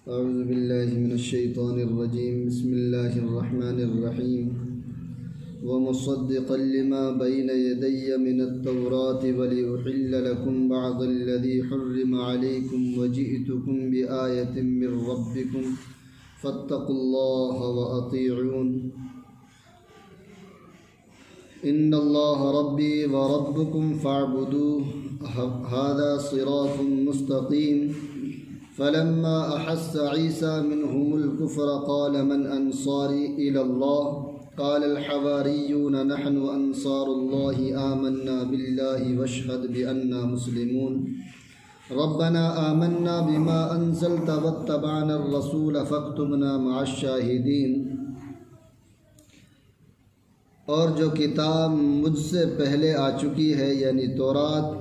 اعوذ باللہ من الشیطان الرجیم بسم اللہ الرحمن الرحیم ومصدقا لما بین یدی من التوراة ولأحل لكم بعض الذی حرم علیکم وجئتکم بآیة من ربکم فاتقوا اللہ وأطیعون ان اللہ ربی وربکم فاعبدوه هذا صراط مستقیم فلما أحس عيسى منهم الكفر قال من أنصاري إلى الله قال الحواريون نحن أنصار الله آمنا بالله واشهد بأننا مسلمون ربنا آمنا بما أنزلت واتبعنا الرسول فاكتبنا مع الشاهدين۔ اور جو کتاب مجھ سے پہلے آ چکی ہے یعنی تورات،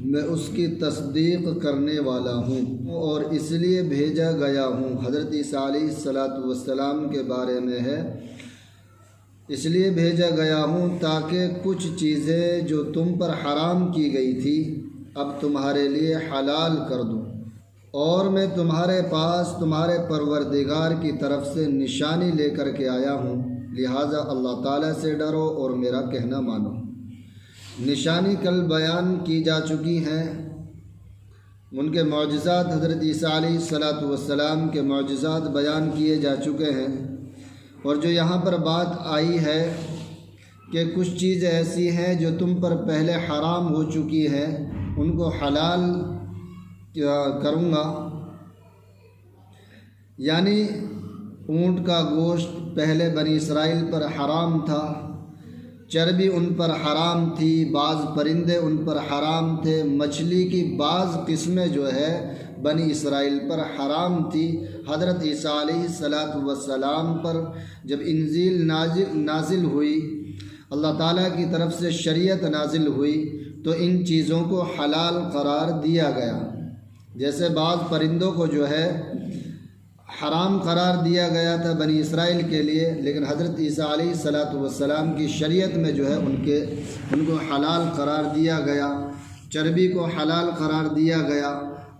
میں اس کی تصدیق کرنے والا ہوں اور اس لیے بھیجا گیا ہوں۔ حضرت عیسیٰ علیہ السلام کے بارے میں ہے، اس لیے بھیجا گیا ہوں تاکہ کچھ چیزیں جو تم پر حرام کی گئی تھی اب تمہارے لیے حلال کر دوں، اور میں تمہارے پاس تمہارے پروردگار کی طرف سے نشانی لے کر کے آیا ہوں، لہٰذا اللہ تعالیٰ سے ڈرو اور میرا کہنا مانو۔ نشانی کل بیان کی جا چکی ہیں، ان کے معجزات، حضرت عیسیٰ علیہ السلام کے معجزات بیان کیے جا چکے ہیں، اور جو یہاں پر بات آئی ہے کہ کچھ چیزیں ایسی ہیں جو تم پر پہلے حرام ہو چکی ہیں ان کو حلال کروں گا، یعنی اونٹ کا گوشت پہلے بنی اسرائیل پر حرام تھا، چربی ان پر حرام تھی، بعض پرندے ان پر حرام تھے، مچھلی کی بعض قسمیں جو ہے بنی اسرائیل پر حرام تھی۔ حضرت عیسیٰ علیہ السلام پر جب انجیل نازل ہوئی، اللہ تعالیٰ کی طرف سے شریعت نازل ہوئی تو ان چیزوں کو حلال قرار دیا گیا۔ جیسے بعض پرندوں کو جو ہے حرام قرار دیا گیا تھا بنی اسرائیل کے لیے، لیکن حضرت عیسیٰ علیہ السلام کی شریعت میں جو ہے ان کو حلال قرار دیا گیا، چربی کو حلال قرار دیا گیا،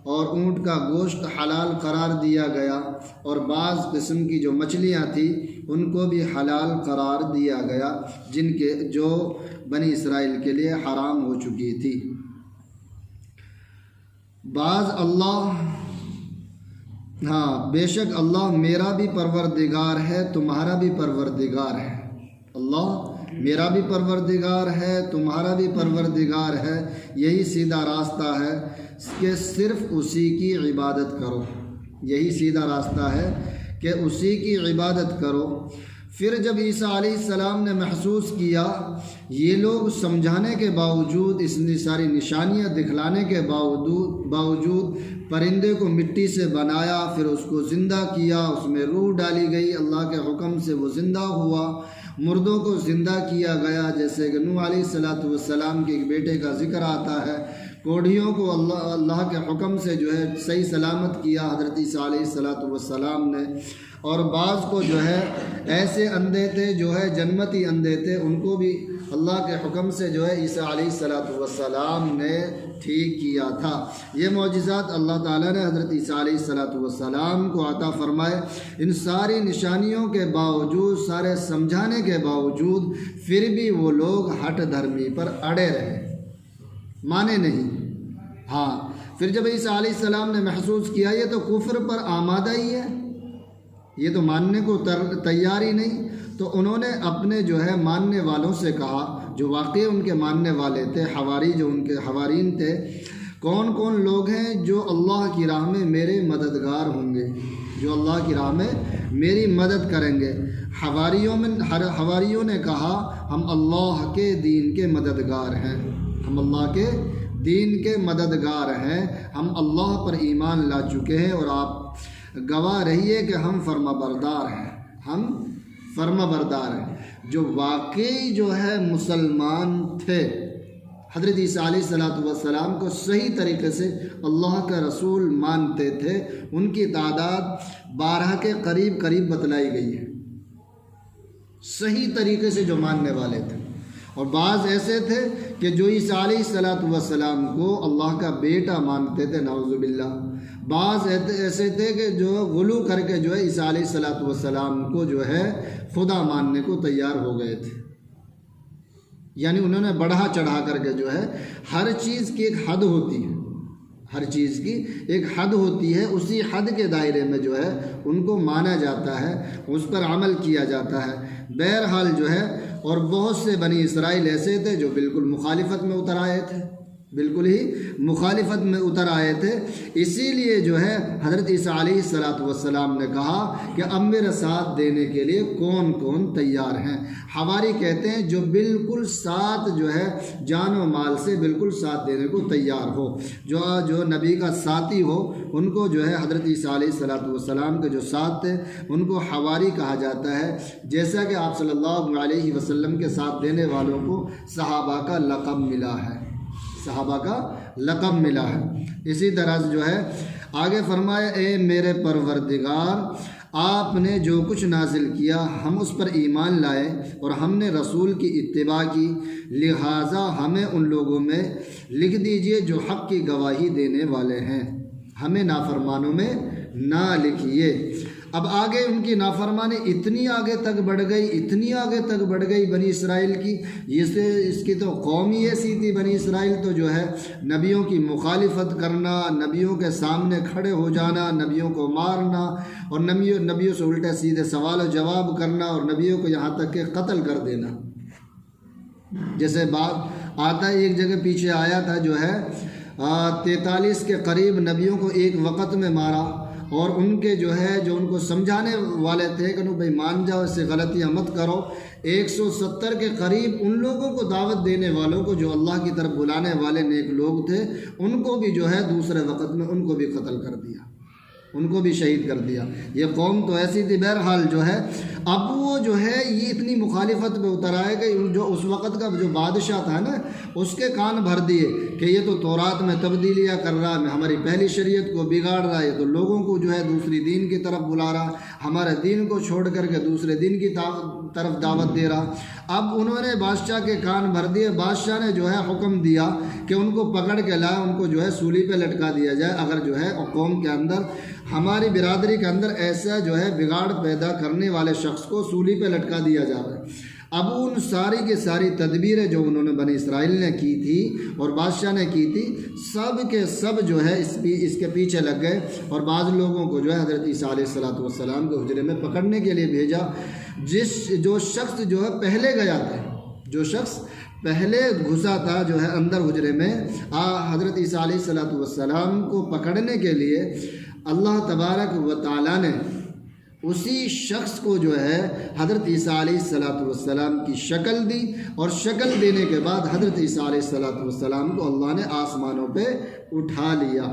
اور اونٹ کا گوشت حلال قرار دیا گیا، اور بعض قسم کی جو مچھلیاں تھیں ان کو بھی حلال قرار دیا گیا، جو بنی اسرائیل کے لیے حرام ہو چکی تھی۔ بے شک اللہ میرا بھی پروردگار ہے تمہارا بھی پروردگار ہے۔ اللہ میرا بھی پروردگار ہے تمہارا بھی پروردگار ہے، یہی سیدھا راستہ ہے کہ صرف اسی کی عبادت کرو، یہی سیدھا راستہ ہے کہ اسی کی عبادت کرو۔ پھر جب عیسیٰ علیہ السلام نے محسوس کیا یہ لوگ سمجھانے کے باوجود، اتنی ساری نشانیاں دکھلانے کے باوجود پرندے کو مٹی سے بنایا، پھر اس کو زندہ کیا، اس میں روح ڈالی گئی، اللہ کے حکم سے وہ زندہ ہوا، مردوں کو زندہ کیا گیا، جیسے کہ نوح علیہ السلام کے ایک بیٹے کا ذکر آتا ہے، کوڑھیوں کو اللہ کے حکم سے جو ہے صحیح سلامت کیا حضرت عیسیٰ علیہ السلام نے، اور بعض کو جو ہے ایسے اندھے تھے جو ہے جنمتی اندھے تھے، ان کو بھی اللہ کے حکم سے جو ہے عیسیٰ علیہ السلام نے ٹھیک کیا تھا۔ یہ معجزات اللہ تعالیٰ نے حضرت عیسیٰ علیہ السلام کو عطا فرمائے۔ ان ساری نشانیوں کے باوجود، سارے سمجھانے کے باوجود، پھر بھی وہ لوگ ہٹ دھرمی پر اڑے رہے، مانے نہیں۔ پھر جب عیسیٰ علیہ السلام نے محسوس کیا یہ تو کفر پر آمادہ ہی ہے، یہ تو ماننے کو تیار ہی نہیں، تو انہوں نے اپنے جو ہے ماننے والوں سے کہا، جو واقعی ان کے ماننے والے تھے، حواری جو ان کے حوارین تھے، کون کون لوگ ہیں جو اللہ کی راہ میں میرے مددگار ہوں گے، جو اللہ کی راہ میں میری مدد کریں گے۔ حواریوں نے کہا ہم اللہ کے دین کے مددگار ہیں، ہم اللہ کے دین کے مددگار ہیں، ہم اللہ پر ایمان لا چکے ہیں، اور آپ گواہ رہیے کہ ہم فرما بردار ہیں، ہم فرما بردار ہیں۔ جو واقعی جو ہے مسلمان تھے، حضرت عیسیٰ علیہ السلام کو صحیح طریقے سے اللہ کا رسول مانتے تھے، ان کی تعداد 12 کے قریب بتلائی گئی ہے، صحیح طریقے سے جو ماننے والے تھے، اور بعض ایسے تھے کہ جو عیسیٰ علیہ السلام کو اللہ کا بیٹا مانتے تھے، نعوذ باللہ۔ بعض ایسے تھے کہ جو غلو کر کے جو ہے عیسیٰ علیہ السلام کو جو ہے خدا ماننے کو تیار ہو گئے تھے، یعنی انہوں نے بڑھا چڑھا کر کے جو ہے، ہر چیز کی ایک حد ہوتی ہے، ہر چیز کی ایک حد ہوتی ہے، اسی حد کے دائرے میں جو ہے ان کو مانا جاتا ہے، اس پر عمل کیا جاتا ہے۔ بہرحال جو ہے، اور بہت سے بنی اسرائیل ایسے تھے جو بالکل مخالفت میں اتر آئے تھے، بالکل ہی مخالفت میں اتر آئے تھے۔ اسی لیے جو ہے حضرت عیسیٰ علیہ السلام نے کہا کہ اب میرا ساتھ دینے کے لیے کون کون تیار ہیں؟ حواری کہتے ہیں جو بالکل ساتھ جو ہے جان و مال سے بالکل ساتھ دینے کو تیار ہو، جو نبی کا ساتھی ہو، ان کو جو ہے حضرت عیسیٰ علیہ السلام کے جو ساتھ تھے ان کو حواری کہا جاتا ہے، جیسا کہ آپ صلی اللہ علیہ وسلم کے ساتھ دینے والوں کو صحابہ کا لقب ملا ہے، صحابہ کا لقب ملا ہے۔ اسی طرح سے جو ہے آگے فرمایا، اے میرے پروردگار، آپ نے جو کچھ نازل کیا ہم اس پر ایمان لائے اور ہم نے رسول کی اتباع کی، لہٰذا ہمیں ان لوگوں میں لکھ دیجئے جو حق کی گواہی دینے والے ہیں، ہمیں نافرمانوں میں نہ لکھیے۔ اب آگے ان کی نافرمانی اتنی آگے تک بڑھ گئی، اتنی آگے تک بڑھ گئی بنی اسرائیل کی، اس کی تو قوم ہی ایسی تھی۔ بنی اسرائیل تو جو ہے نبیوں کی مخالفت کرنا، نبیوں کے سامنے کھڑے ہو جانا، نبیوں کو مارنا، اور نبیوں سے الٹے سیدھے سوال و جواب کرنا، اور نبیوں کو یہاں تک کہ قتل کر دینا۔ جیسے بات آتا ہے، ایک جگہ پیچھے آیا تھا جو ہے 43 کے قریب نبیوں کو ایک وقت میں مارا، اور ان کے جو ہے جو ان کو سمجھانے والے تھے کہ بھائی مان جاؤ، اس سے غلطیاں مت کرو، 170 کے قریب ان لوگوں کو دعوت دینے والوں کو جو اللہ کی طرف بلانے والے نیک لوگ تھے، ان کو بھی جو ہے دوسرے وقت میں ان کو بھی قتل کر دیا، ان کو بھی شہید کر دیا۔ یہ قوم تو ایسی تھی۔ بہرحال جو ہے اب وہ جو ہے یہ اتنی مخالفت میں اتر آئے کہ جو اس وقت کا جو بادشاہ تھا نا، اس کے کان بھر دیے کہ یہ تو تورات میں تبدیلیاں کر رہا ہے، ہماری پہلی شریعت کو بگاڑ رہا ہے، یہ تو لوگوں کو جو ہے دوسری دین کی طرف بلا رہا، ہمارے دین کو چھوڑ کر کے دوسرے دین کی طرف دعوت دے رہا۔ اب انہوں نے بادشاہ کے کان بھر دیے۔ بادشاہ نے جو ہے حکم دیا کہ ان کو پکڑ کے لائے، ان کو جو ہے سولی پہ لٹکا دیا جائے، اگر جو ہے قوم کے اندر، ہماری برادری کے اندر ایسا جو ہے بگاڑ پیدا کرنے والے شخص کو سولی پہ لٹکا دیا جائے۔ اب ان ساری کی ساری تدبیریں جو انہوں نے بنی اسرائیل نے کی تھی اور بادشاہ نے کی تھی، سب کے سب جو ہے اس کے پیچھے لگ گئے، اور بعض لوگوں کو جو ہے حضرت عیسیٰ علیہ السلام کے حجرے میں پکڑنے کے لیے بھیجا۔ جو شخص جو ہے پہلے گیا تھا، جو شخص پہلے گھسا تھا جو ہے اندر حجرے میں، حضرت عیسیٰ علیہ السلام کو پکڑنے کے لیے اللہ تبارک و تعالیٰ نے اسی شخص کو جو ہے حضرت عیسیٰ علیہ السلام کی شکل دی، اور شکل دینے کے بعد حضرت عیسیٰ علیہ السلام کو اللہ نے آسمانوں پہ اٹھا لیا۔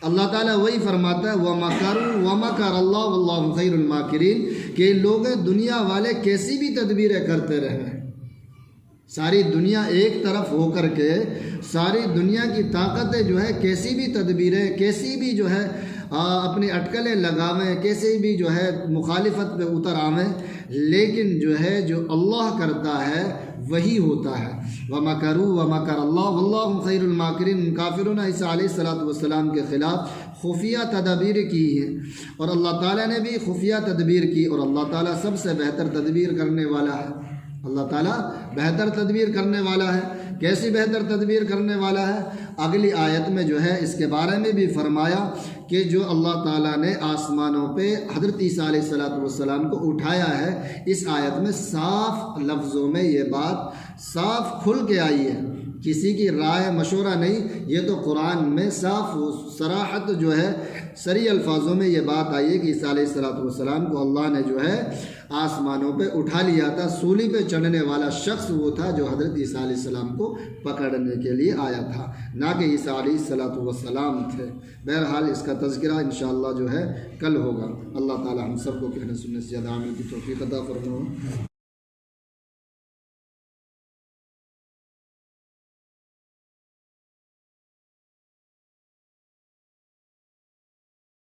اللہ تعالیٰ وہی فرماتا ہے، وَمَكَرُوا وَمَكَرَ اللَّهُ وَاللَّهُ خَيْرُ الْمَاكِرِينَ، کہ لوگ دنیا والے کیسی بھی تدبیریں کرتے رہے، ساری دنیا ایک طرف ہو کر کے، ساری دنیا کی طاقتیں جو ہے کیسی بھی تدبیریں، کیسی بھی جو ہے اپنی اٹکلیں لگاویں، کیسے بھی جو ہے مخالفت پہ اتر آویں، لیکن جو ہے جو اللہ کرتا ہے وہی ہوتا ہے۔ وَمَكَرُوا وَمَكَرَ اللَّهُ وَاللَّهُ خَيْرُ الْمَاكِرِينَ۔ کافروں نے عیسیٰ علیہ السلام کے خلاف خفیہ تدابیر کی ہے، اور اللہ تعالیٰ نے بھی خفیہ تدبیر کی، اور اللہ تعالیٰ سب سے بہتر تدبیر کرنے والا ہے۔ اللہ تعالیٰ بہتر تدبیر کرنے والا ہے۔ کیسی بہتر تدبیر کرنے والا ہے؟ اگلی آیت میں جو ہے اس کے بارے میں بھی فرمایا کہ جو اللہ تعالیٰ نے آسمانوں پہ حضرت عیسیٰ علیہ السلام کو اٹھایا ہے، اس آیت میں صاف لفظوں میں یہ بات صاف کھل کے آئی ہے، کسی کی رائے مشورہ نہیں، یہ تو قرآن میں صاف صراحت جو ہے صریح الفاظوں میں یہ بات آئی ہے کہ عیسیٰ علیہ السلام کو اللہ نے جو ہے آسمانوں پہ اٹھا لیا تھا۔ سولی پہ چڑھنے والا شخص وہ تھا جو حضرت عیسیٰ علیہ السلام کو پکڑنے کے لیے آیا تھا، نہ کہ عیسیٰ علیہ السلام تھے۔ بہرحال اس کا تذکرہ انشاءاللہ جو ہے کل ہوگا۔ اللہ تعالی ہم سب کو کہنے سننے سے زیادہ عمل کی توفیق عطا فرمائے۔